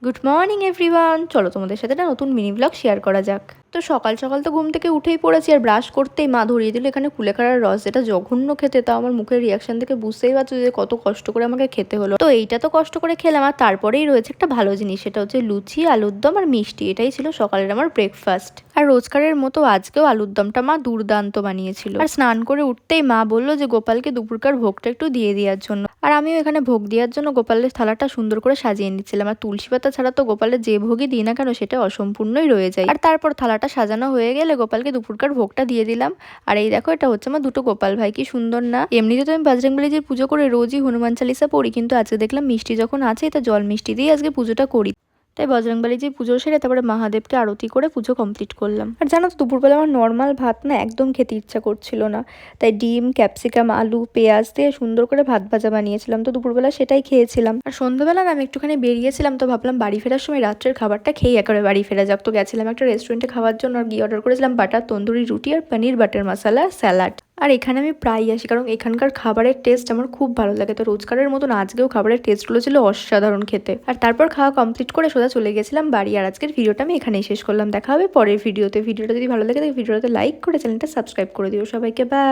Good morning everyone, চলো তোমাদের সাথে একটা নতুন মিনি ব্লগ শেয়ার করা যাক। তো সকাল সকাল তো ঘুম থেকে উঠেই পড়েছি, আর ব্রাশ করতেই মা ধরিয়ে দিল এখানে কুলেখাড়ার রস, যেটা জঘন্য খেতে। তাও আমার মুখের রিয়াকশন থেকে বুঝতেই পারছো যে কত কষ্ট করে আমাকে খেতে হলো। তো এইটা তো কষ্ট করে খেলাম, আর তারপরেই রয়েছে একটা ভালো জিনিস, সেটা হচ্ছে লুচি, আলুর দম আর মিষ্টি। এটাই ছিল সকালের আমার ব্রেকফাস্ট। আর রোজকারের মতো আজকেও আলুর দমটা মা দুর্দান্ত বানিয়েছিল। আর স্নান করে উঠতেই মা বললো যে গোপালকে দুপুরকার ভোগটা একটু দিয়ে দেওয়ার জন্য। আর আমিও এখানে ভোগ দেওয়ার জন্য গোপালের থালাটা সুন্দর করে সাজিয়ে নিচ্ছিলাম। আর তুলসী পাতা ছাড়া তো গোপালের যে ভোগই দিই না কেন সেটা অসম্পূর্ণই রয়ে যায়। আর তারপর থালাটা সাজানো হয়ে গেলে গোপালকে দুপুরকার ভোগটা দিয়ে দিলাম। আর এই দেখো, এটা হচ্ছে আমার দুটো গোপাল ভাই, কি সুন্দর না? এমনিতে তো আমি বজরংবলীজির পুজো করে রোজই হনুমান চালিসা পড়ি, কিন্তু আজকে দেখলাম মিষ্টি যখন আছে, এটা জল মিষ্টি দিয়ে আজকে পুজোটা করি। তাই বজরংবলীজির পুজো সেরে তারপরে মহাদেবকে আরতি করে পুজো কমপ্লিট করলাম। আর জানো তো, দুপুরবেলা আমার নর্মাল ভাত না একদম খেতে ইচ্ছা করছিল না, তাই ডিম, ক্যাপসিকাম, আলু, পেঁয়াজ দিয়ে সুন্দর করে ভাত ভাজা বানিয়েছিলাম। তো দুপুরবেলা সেটাই খেয়েছিলাম। আর সন্ধ্যাবেলা না আমি একটুখানি বেরিয়েছিলাম, তো ভাবলাম বাড়ি ফেরার সময় রাত্রের খাবারটা খেয়ে একেবারে বাড়ি ফেরা যাক। তো গেছিলাম একটা রেস্টুরেন্টে খাওয়ার জন্য, আর গিয়ে অর্ডার করেছিলাম বাটার তন্দুরি রুটি আর পনির বাটার মশলা স্যালাড। আর এখানে আমি প্রায়ই আসি, কারণ এখানকার খাবারের টেস্ট আমার খুব ভালো লাগে। তো রোজকারের মতন আজকেও খাবারের টেস্টগুলো ছিল অসাধারণ খেতে। আর তারপর খাওয়া কমপ্লিট করে সোজা চলে গেছিলাম বাড়ি। আর আজকের ভিডিওটা আমি এখানেই শেষ করলাম। দেখা হবে পরের ভিডিওতে। ভিডিওটা যদি ভালো লাগে তাহলে ভিডিওটাতে লাইক করে চ্যানেলটা সাবস্ক্রাইব করে দিও। সবাইকে বাই।